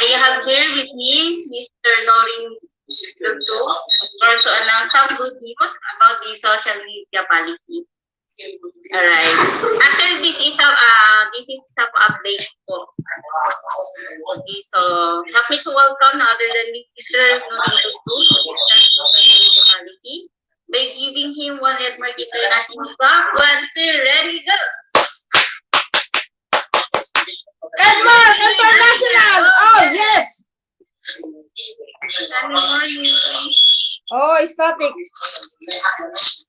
I have here with me Mr. Lorin Luto, or to announce some good news about the social media policy. Alright. Actually, this is some update po. Okay, so help me to welcome no other than Mr. Lorin Luto to discuss the social media policy by giving him one EDMARK International Club. 1, 2, ready, go! EDMARK International! Oh, yes! Good morning. Oh, static.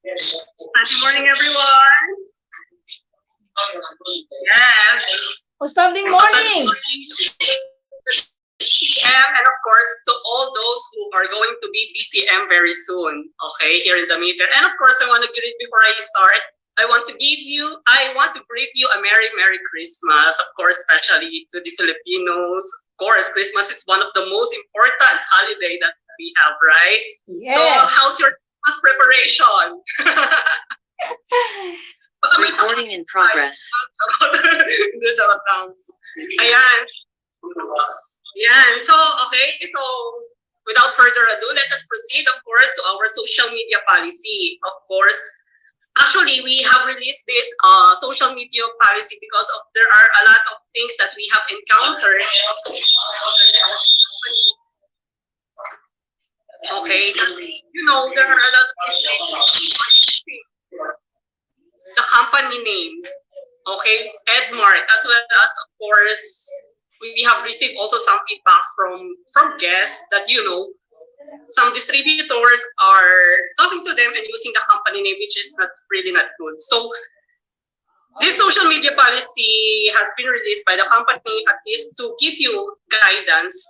Good morning, everyone. Yes. Oh, starting morning. And of course, to all those who are going to be DCM very soon, okay, here in the meter. And of course, I want to greet before I start. I want to greet you a Merry Christmas, of course, especially to the Filipinos. Of course, Christmas is one of the most important holiday that we have, right? Yes. So, how's your Christmas preparation? Recording in progress. Ayan. Ayan. So, okay. So, without further ado, let us proceed, of course, to our social media policy. Of course, actually, we have released this social media policy because there are a lot of things that we have encountered. Okay, you know, there are a lot of things. The company name, okay, EDMARK, as well as, of course, we have received also some feedbacks from guests that, you know, some distributors are talking to them and using the company name, which is really not good. So this social media policy has been released by the company at least to give you guidance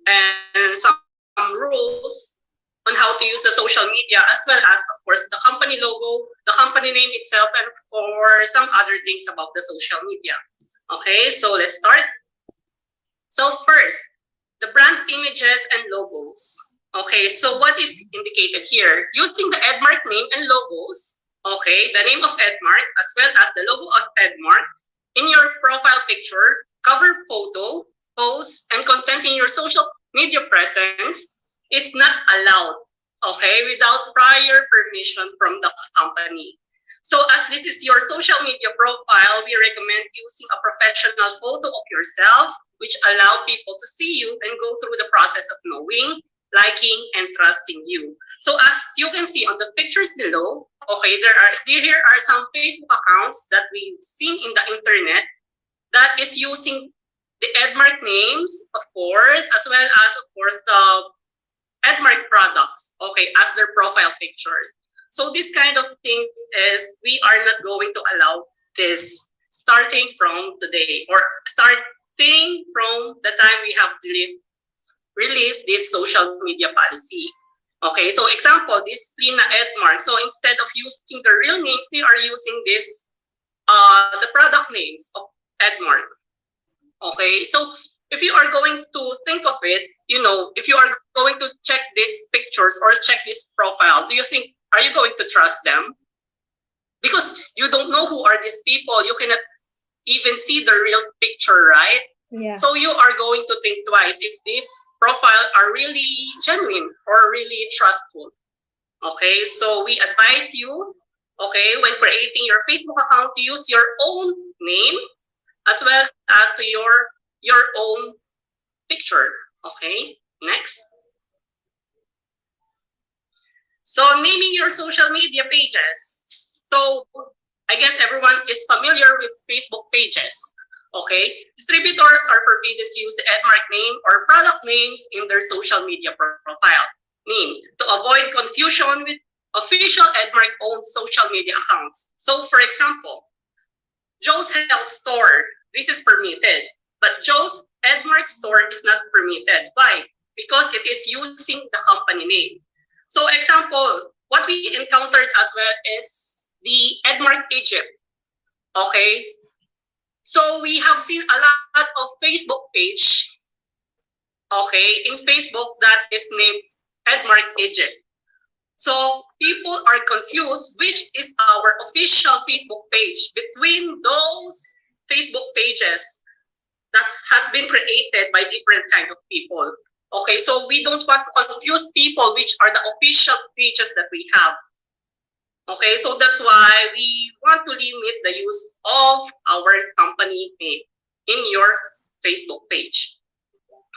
and some rules on how to use the social media, as well as, of course, the company logo, the company name itself, and of course, some other things about the social media. Okay, so let's start. So first, the brand images and logos. Okay, so what is indicated here? Using the EDMARK name and logos, okay, the name of EDMARK as well as the logo of EDMARK in your profile picture, cover photo, post, and content in your social media presence is not allowed, okay, without prior permission from the company. So as this is your social media profile, we recommend using a professional photo of yourself, which allow people to see you and go through the process of knowing, liking, and trusting you. So as you can see on the pictures below, okay, here are some Facebook accounts that we've seen in the internet that is using the EDMARK names, of course, as well as, of course, the EDMARK products, okay, as their profile pictures. So this kind of things is, we are not going to allow this starting from today, or starting from the time we have released this social media policy. Okay, so example, this Lina EDMARK. So instead of using the real names, they are using this, the product names of EDMARK. Okay, so if you are going to think of it, you know, if you are going to check these pictures or check this profile, are you going to trust them? Because you don't know who are these people. You cannot even see the real picture, right? Yeah. So you are going to think twice if these profiles are really genuine or really trustful. Okay, so we advise you, okay, when creating your Facebook account, to use your own name as well as to your own picture. Okay, next. So naming your social media pages. So I guess everyone is familiar with Facebook pages. Okay, distributors are forbidden to use the EDMARK name or product names in their social media profile name to avoid confusion with official EDMARK owned social media accounts. So for example, Joe's Health Store, this is permitted, but Joe's EDMARK store is not permitted. Why? Because it is using the company name. So example, what we encountered as well is the EDMARK Egypt. Okay, so we have seen a lot of Facebook page, okay, in Facebook that is named EDMARK Egypt. So people are confused which is our official Facebook page between those Facebook pages that has been created by different kind of people. Okay, so we don't want to confuse people which are the official pages that we have. Okay, so that's why we want to limit the use of our company name in your Facebook page.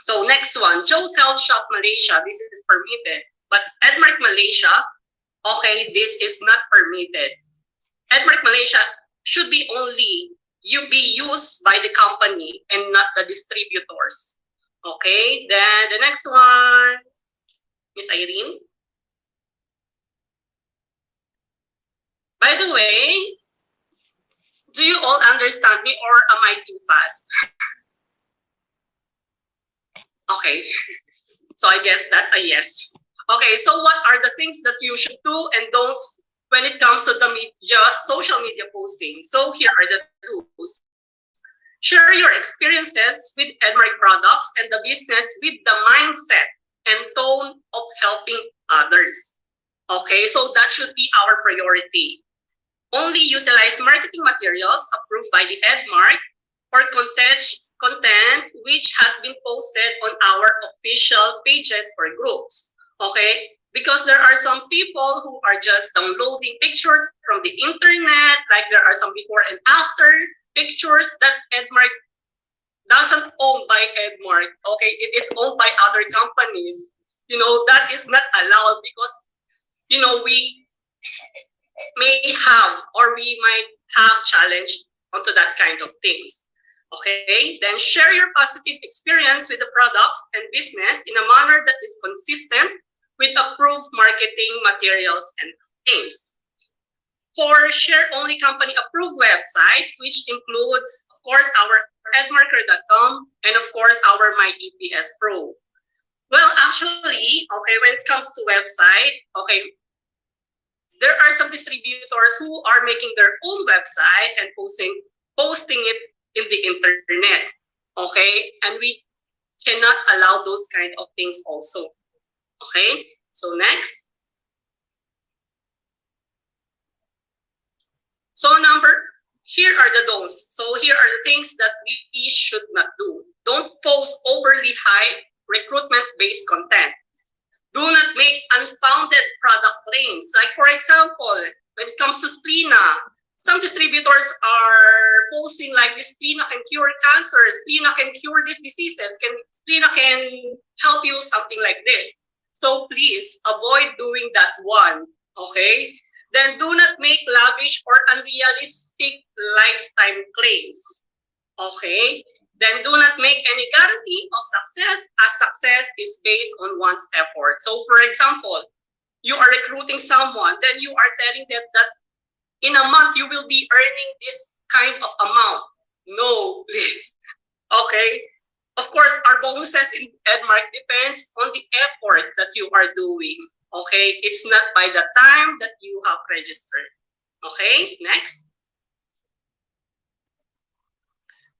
So next one, Joe's Health Shop Malaysia, this is permitted. But EDMARK Malaysia, okay, this is not permitted. EDMARK Malaysia should be only be used by the company and not the distributors. Okay, then the next one, Miss Irene. By the way, do you all understand me or am I too fast? Okay, so I guess that's a yes. Okay, so what are the things that you should do and don'ts when it comes to the social media posting? So here are the do's. Share your experiences with EDMARK products and the business with the mindset and tone of helping others. Okay, so that should be our priority. Only utilize marketing materials approved by the EDMARK or content which has been posted on our official pages or groups. Okay, because there are some people who are just downloading pictures from the internet, like there are some before and after pictures that EDMARK doesn't own by EDMARK. Okay, it is owned by other companies. You know, that is not allowed because, you know, we may have or we might have challenge onto that kind of things. Okay, then share your positive experience with the products and business in a manner that is consistent with approved marketing materials and claims. For share only company approved website, which includes, of course, our edmarker.com and of course our My EPS Pro. Well, actually, okay, when it comes to website, okay, there are some distributors who are making their own website and posting it in the internet. Okay, and we cannot allow those kind of things also. Okay, so next. So here are the don'ts. So here are the things that we should not do. Don't post overly high recruitment-based content. Do not make unfounded product claims. Like for example, when it comes to Splina, some distributors are posting like this Splina can cure cancer, Splina can cure these diseases, Splina can help you, something like this. So please avoid doing that one, okay? Then do not make lavish or unrealistic lifetime claims, okay? Then do not make any guarantee of success, as success is based on one's effort. So for example, you are recruiting someone, then you are telling them that in a month you will be earning this kind of amount. No, please. Okay? Of course, our bonuses in EDMARK depends on the effort that you are doing. Okay? It's not by the time that you have registered. Okay? Next.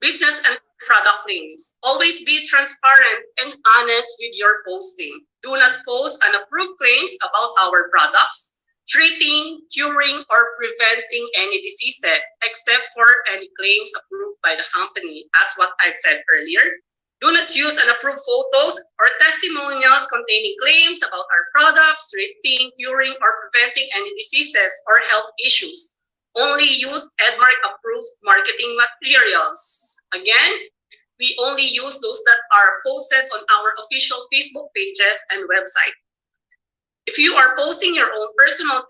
Business and product claims. Always be transparent and honest with your posting. Do not post unapproved claims about our products, treating, curing, or preventing any diseases, except for any claims approved by the company, as what I've said earlier. Do not use unapproved photos or testimonials containing claims about our products, treating, curing, or preventing any diseases or health issues. Only use EDMARK approved marketing materials. Again, we only use those that are posted on our official Facebook pages and website. If you are posting your own personal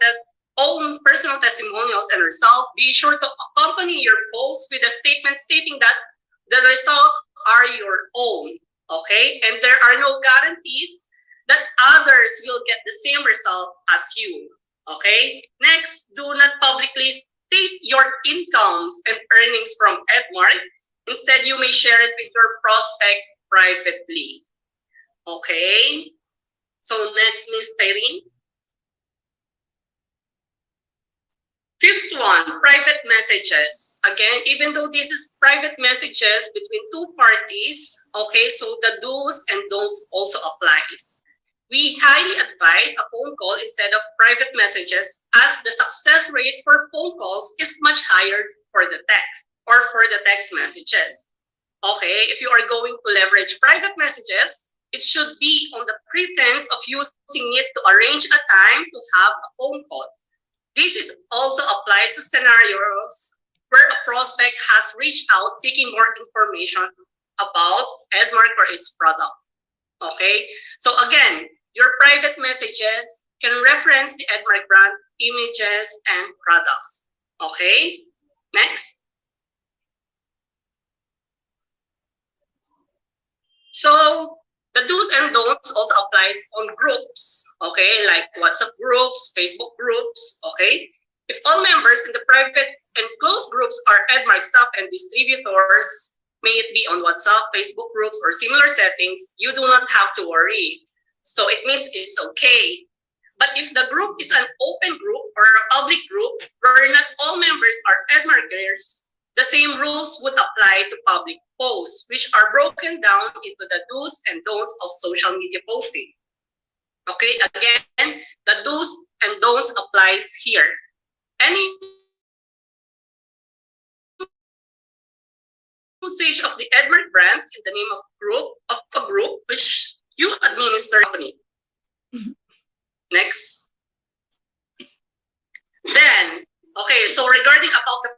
testimonials and results, be sure to accompany your post with a statement stating that the results are your own, okay? And there are no guarantees that others will get the same result as you, okay? Next, do not publicly state your incomes and earnings from EDMARK. Instead, you may share it with your prospect privately, okay? So next, Ms. Irene. Fifth one, private messages. Again, even though this is private messages between two parties, okay, so the do's and don'ts also applies. We highly advise a phone call instead of private messages, as the success rate for phone calls is much higher for the text or for the text messages. Okay, if you are going to leverage private messages, it should be on the pretense of using it to arrange a time to have a phone call. This is also applies to scenarios where a prospect has reached out seeking more information about EDMARK or its product. Okay, so again, your private messages can reference the EDMARK brand, images, and products. Okay, next. So the do's and don'ts also applies on groups, okay, like WhatsApp groups, Facebook groups, okay. If all members in the private and closed groups are EDMARK staff and distributors, may it be on WhatsApp, Facebook groups, or similar settings, you do not have to worry. So it means it's okay. But if the group is an open group or a public group where not all members are EDMARKers, the same rules would apply to public posts, which are broken down into the do's and don'ts of social media posting. Okay, again, the do's and don'ts applies here. Any usage of the EDMARK brand in the name of a group which you administer company. Next. Then, okay, so regarding about the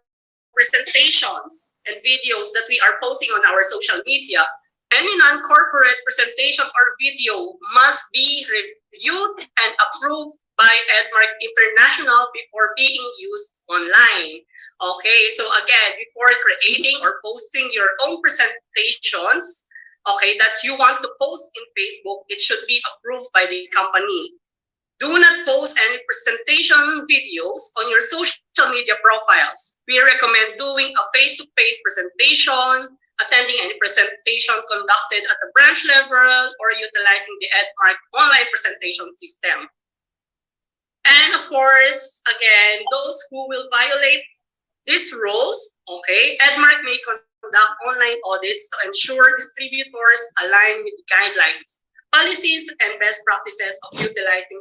presentations and videos that we are posting on our social media, any non-corporate presentation or video must be reviewed and approved by EDMARK International before being used online. Okay, so again, before creating or posting your own presentations, okay, that you want to post in Facebook, it should be approved by the company. Do not post any presentation videos on your social media profiles. We recommend doing a face-to-face presentation, attending any presentation conducted at the branch level, or utilizing the EDMARK online presentation system. And of course, again, those who will violate these rules, okay, EDMARK may conduct online audits to ensure distributors align with guidelines, policies, and best practices of utilizing